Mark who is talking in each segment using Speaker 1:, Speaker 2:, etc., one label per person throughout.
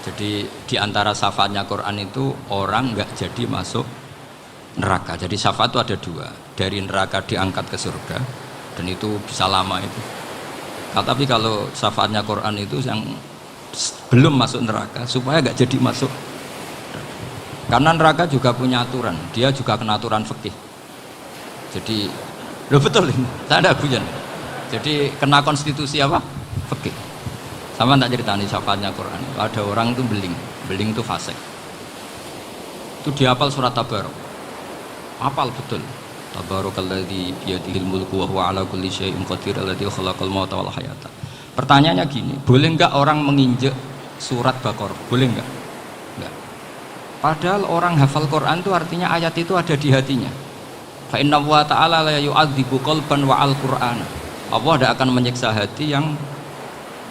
Speaker 1: Jadi di antara syafaatnya Quran itu orang nggak jadi masuk neraka. Jadi syafaat itu ada dua, dari neraka diangkat ke surga, dan itu bisa lama itu. Tapi kalau syafaatnya Quran itu yang belum masuk neraka supaya nggak jadi masuk. Karena neraka juga punya aturan, dia juga kena aturan fikih. Jadi, lo betul ini, saya ada guyon. Jadi kena konstitusi apa? Fikih. Sama tak ceritani syafaatnya Quran. Ada orang itu beling itu fasik. Itu dihafal surat Tabarok. Hafal betul. Tabarakalladzi biyadihil mulku wa huwa ala kulli syai'in qadir alladzi khalaqal mauta wal hayata. Pertanyaannya gini, boleh enggak orang menginjek surat Baqarah? Boleh enggak? Enggak. Padahal orang hafal Quran itu artinya ayat itu ada di hatinya. Fa inna wa ta'ala la yu'adzibu qalban wa al-Qur'an. Allah tidak akan menyiksa hati yang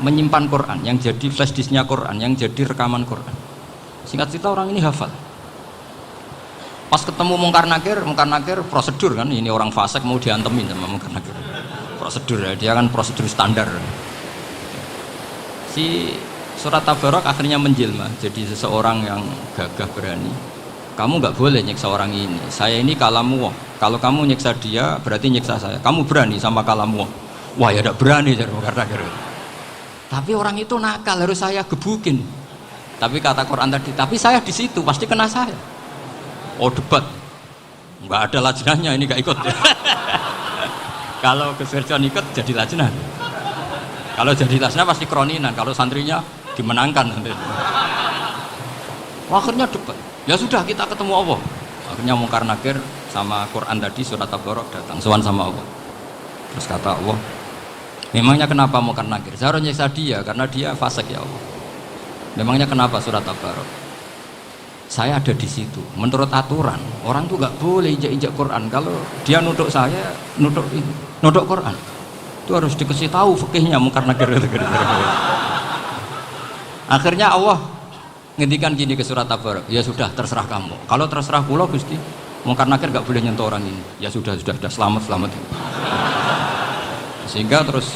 Speaker 1: menyimpan Quran, yang jadi flash disknya Quran, yang jadi rekaman Quran. Singkat cerita orang ini hafal. Pas ketemu Mungkar Nakir prosedur kan, ini orang fasik mau diantemin sama Mungkar Nakir. Prosedur ya, dia kan prosedur standar. Si surat Tabarok akhirnya menjelma jadi seseorang yang gagah berani. Kamu nggak boleh nyiksa orang ini. Saya ini kalamu. Kalau kamu nyiksa dia berarti nyiksa saya. Kamu berani sama kalamu. Wah ya tidak berani jadi Mungkar Nakir. Tapi orang itu nakal, harus saya gebukin. Tapi kata Quran tadi, tapi saya di situ pasti kena saya. Oh debat, nggak ada lajnahnya, ini nggak ikut. Kalau Gus Wirjon ikut jadi lajnah. Kalau jadi lajnah pasti kroninan. Kalau santrinya dimenangkan nanti. Akhirnya debat. Ya sudah kita ketemu Allah. Akhirnya Mungkar Nakir sama Quran tadi surat Tabarok datang sowan sama Allah. Terus kata Allah, memangnya kenapa Mungkar Nakir? Saya harus nyiksa dia karena dia fasik ya Allah. Memangnya kenapa surat Tabarok? Saya ada di situ. Menurut aturan, orang tuh nggak boleh injak-injak Quran. Kalau dia nutuk saya, nutuk Quran, itu harus dikasih tahu fikihnya Mungkar Nakir. Akhirnya Allah ngendikan gini ke surat Tabarok. Ya sudah, terserah kamu. Kalau terserah pulau Gusti, Mungkar Nakir nggak boleh nyentuh orang ini. Ya sudah selamat. Sehingga terus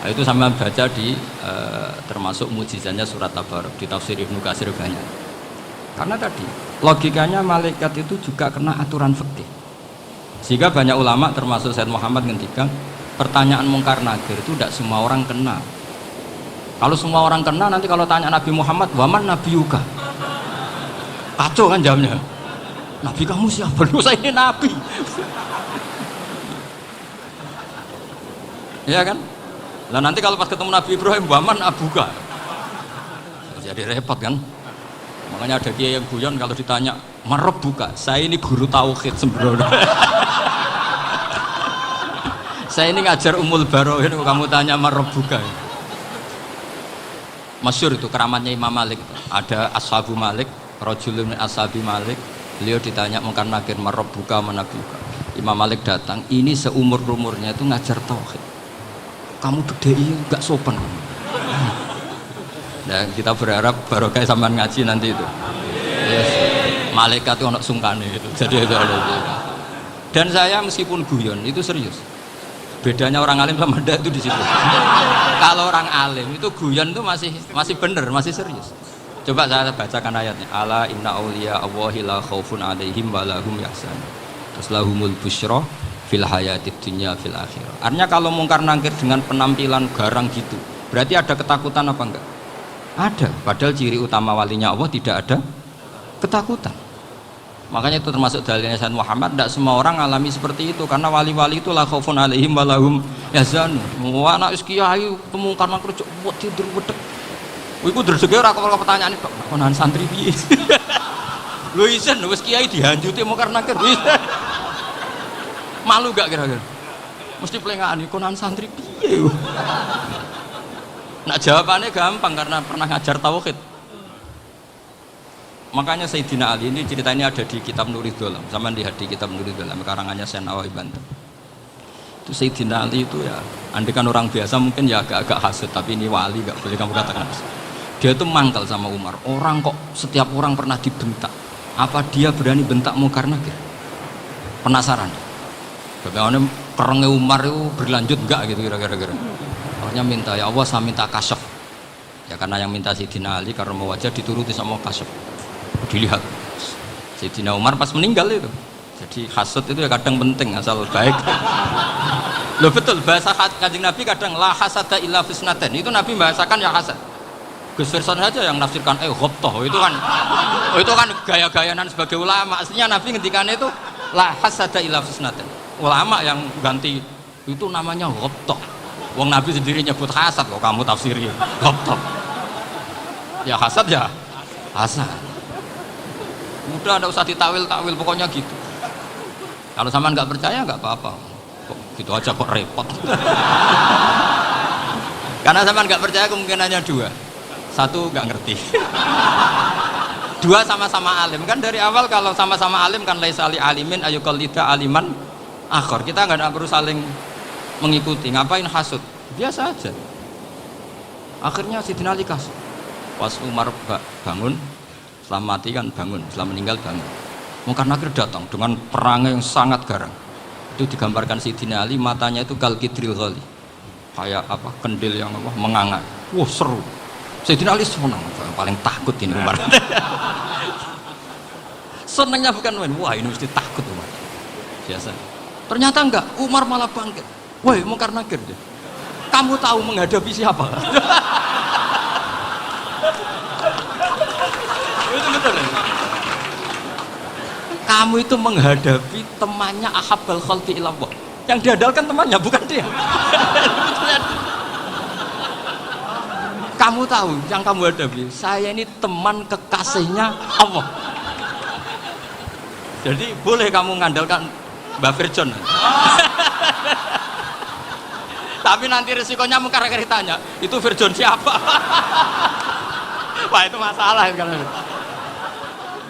Speaker 1: itu sama baca di termasuk mujizatnya surat Tabarok di tafsir Ibnu Katsir banyak. Karena tadi logikanya malaikat itu juga kena aturan fikih. Sehingga banyak ulama termasuk Said Muhammad ngendikan pertanyaan Mungkar Nakir itu tidak semua orang kena. Kalau semua orang kena nanti kalau tanya Nabi Muhammad, waman nabiyuka? Kacau kan jawabnya. Nabi kamu siapa? Lu saya ini nabi. Iya kan? Lah nanti kalau pas ketemu Nabi Ibrahim, waman abuka? Jadi repot kan? Makanya ada kiai yang guyon kalau ditanya marab buka, saya ini guru tauhid sembrono. Saya ini ngajar Ummul Barohin, kamu tanya marab buka. Masyhur itu keramatnya Imam Malik. Ada Ashabu Malik, rajulun min ashabi Malik. Beliau ditanya Mungkar Nakir marab buka mana buka. Imam Malik datang, ini seumur-umurnya itu ngajar tauhid. Kamu gede enggak sopan. Nah, kita berharap barokah sampean ngaji nanti itu. Yes. Malaikat itu anak sungkane itu. Jadi itu ada. Dan saya meskipun guyon itu serius. Bedanya orang alim sama ndak itu di situ. Kalau orang alim itu guyon itu masih bener, masih serius. Coba saya bacakan ayatnya. Ala inna auliya Allahi la khaufun alaihim wa lahum yahzanun. Terus lahumul busyra fil hayatid dunya fil akhirah. Artinya kalau Mungkar Nakir dengan penampilan garang gitu, berarti ada ketakutan apa enggak? Ada, padahal ciri utama walinya Allah tidak ada ketakutan. Makanya itu termasuk dalilnya Sayyid Muhammad, tidak semua orang alami seperti itu karena wali-wali itu la khaufun alaihim wa lahum yahzanun. Wah anak kiai temu karena kerja buat tidur wedek. Iku dreseke ora kok pertanyaan kok konan santri piye. Lho isen wis kiai dihanjuti Mungkar Nakir. Malu gak kira-kira? Mesti pelengahan konan santri piye. Nah jawabannya gampang karena pernah ngajar tauhid. Makanya Sayyidina Ali ini cerita ini ada di kitab Nurul Dolam. Sama lihat di kitab Nurul Dolam karangannya Syekh Nawawi Banten. Itu Sayyidina Ali itu ya, andai kan orang biasa mungkin ya agak-agak hasut, tapi ini wali gak boleh kamu katakan hasut. Dia itu mangkal sama Umar. Orang kok setiap orang pernah dibentak. Apa dia berani bentak Mungkar Nakir? Penasaran. Bagaimana kerengnya Umar itu berlanjut enggak gitu kira-kira. Akhirnya minta, ya Allah saya minta kasyaf. Ya karena yang minta Sayyidina Ali karena mau wajah dituruti sama Kasab. Dilihat Sayyidina Umar pas meninggal itu. Jadi hasad itu ya kadang penting asal baik. Loh betul, bahasa Kanjeng Nabi kadang la hasada illa fisnaten. Itu Nabi bahasakan ya hasad. Gus Firson saja yang nafsirkan ghobtoh itu kan gaya-gayanan sebagai ulama. Aslinya Nabi ngendikannya itu la hasada illa fisnaten. Ulama yang ganti itu namanya ghobtoh. Wong Nabi sendiri nyebut hasad kok kamu tafsiri ghobtoh. Ya hasad ya hasad. Udah enggak usah ditawil-tawil pokoknya gitu. Kalau sampean nggak percaya nggak apa-apa. Kok gitu aja kok repot. Karena sampean nggak percaya kemungkinannya dua. Satu nggak ngerti. Dua sama-sama alim. Kan dari awal kalau sama-sama alim kan laisa li alimin ayuqallida aliman akhor. Kita nggak perlu saling mengikuti. Ngapain hasud? Biasa aja. Akhirnya Sayyidina Ali kasih. Pas Umar bangun, setelah mati kan bangun, setelah meninggal bangun. Munkar Nakir datang dengan perangai yang sangat garang. Itu digambarkan Sayyidina Ali, matanya itu kal kidril ghali, kayak apa kendil yang apa menganga. Wah seru. Sayyidina Ali senang, paling takut ini Umar. Senangnya bukan main, wah ini mesti takut Umar. Biasa. Ternyata enggak, Umar malah bangkit. Woi Munkar Nakir deh. Kamu tahu menghadapi siapa? Itu betul ya? Kamu itu menghadapi temannya ahabbal khalqi ilallah. Yang diandalkan temannya bukan dia. Kamu tahu yang kamu hadapi, saya ini teman kekasihnya Allah. Jadi boleh kamu mengandalkan Mbak Firjon. Tapi nanti resikonya Munkar Nakir tanya, itu Firjon siapa? Wah itu masalah kan.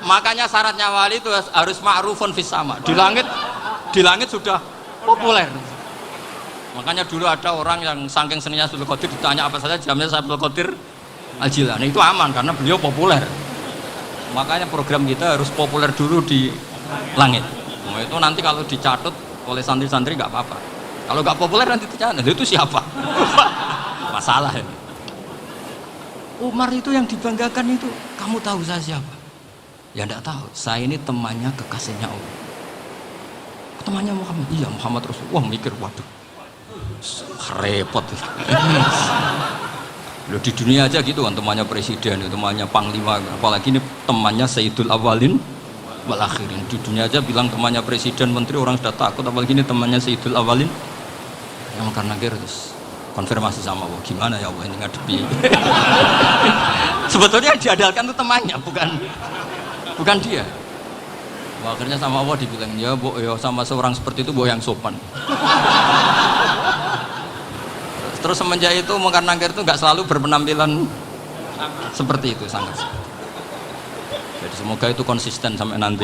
Speaker 1: Makanya syaratnya wali itu harus ma'rufun fis sama. Di langit sudah populer. Makanya dulu ada orang yang saking seninya Abdul Qadir ditanya apa saja jamnya Abdul Qadir Al-Jilani. Itu aman karena beliau populer. Makanya program kita harus populer dulu di langit. Nah, itu nanti kalau dicatut oleh santri-santri nggak apa-apa. Kalau nggak populer nanti dicatat, itu siapa? Masalah ini. Umar itu yang dibanggakan itu, kamu tahu saya siapa? Ya enggak tahu, saya ini temannya kekasihnya Allah. Temannya Muhammad, iya Muhammad Rasul. Wah mikir, waduh, repot. Loh di dunia aja gitu kan, temannya presiden, temannya panglima, apalagi ini temannya Sayyidul Awalin wal Akhirin. Di dunia aja bilang temannya presiden, menteri, orang sudah takut, apalagi ini temannya Sayyidul Awalin. Yang karena terus konfirmasi sama Allah, gimana ya Allah ini ngadepi. Sebetulnya yang diandalkan itu temannya, bukan dia. Akhirnya sama Allah dibilang, ya bu, ya sama seorang seperti itu bu yang sopan. Terus semenjak itu Munkar Nakir itu nggak selalu berpenampilan seperti itu, sangat. Jadi semoga itu konsisten sampai nanti.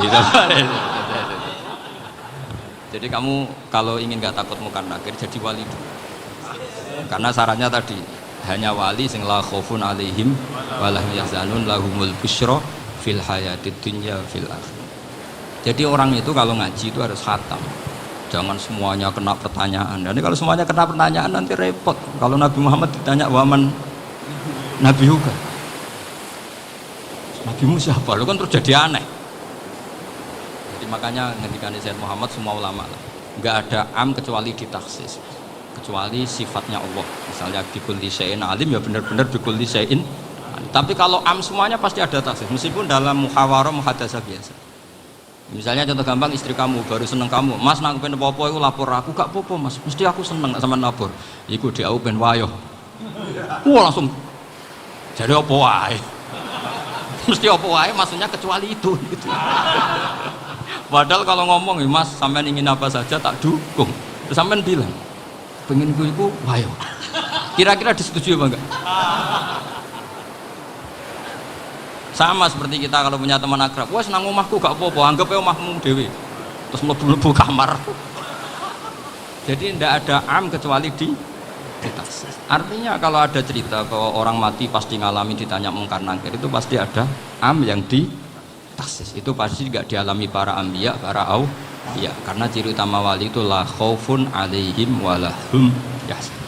Speaker 1: Jadi kamu kalau ingin nggak takut Munkar Nakir jadi wali dulu. Karena syaratnya tadi hanya wali sing la khaufun alaihim wa lahum yahzanun lahumul busyra fil hayatid dunya fil akhirah. Jadi orang itu kalau ngaji itu harus khatam. Jangan semuanya kena pertanyaan. Dan kalau semuanya kena pertanyaan nanti repot. Kalau Nabi Muhammad ditanya waman Nabi juga. Nabimu siapa? Lu kan terus jadi aneh. Jadi makanya ketika Sayyid Muhammad semua ulama nggak ada am kecuali ditaksis, kecuali sifatnya Allah. Misalnya bikulli syai'in alim ya benar-benar bikulli syai'in. Tapi kalau am semuanya pasti ada taksis, meskipun dalam muhawarah muhadasah biasa. Misalnya contoh gampang, istri kamu baru seneng kamu, mas nak pengen apa-apa itu lapor aku, gak apa-apa mas, mesti aku seneng sama lapor. Iku dia aku pengen wayo. Wah langsung jadi apa wae. Mesti apa wae maksudnya kecuali itu gitu. Padahal kalau ngomong, mas sampean ingin apa saja tak dukung. Terus sampean bilang, pengen gue itu wayo. Kira-kira disetujui apa enggak? Sama seperti kita kalau punya teman akrab, wah senang omahku gak apa-apa, anggap ya omahmu dewi. Terus mlebu-mlebu kamar. Jadi tidak ada am kecuali di taksis. Artinya kalau ada cerita bahwa orang mati pasti ngalami ditanya Munkar Nakir, itu pasti ada am yang di taksis. Itu pasti juga dialami para anbiya, para auliya. Karena ciri utama wali itu la khaufun alaihim walahum yahzanun.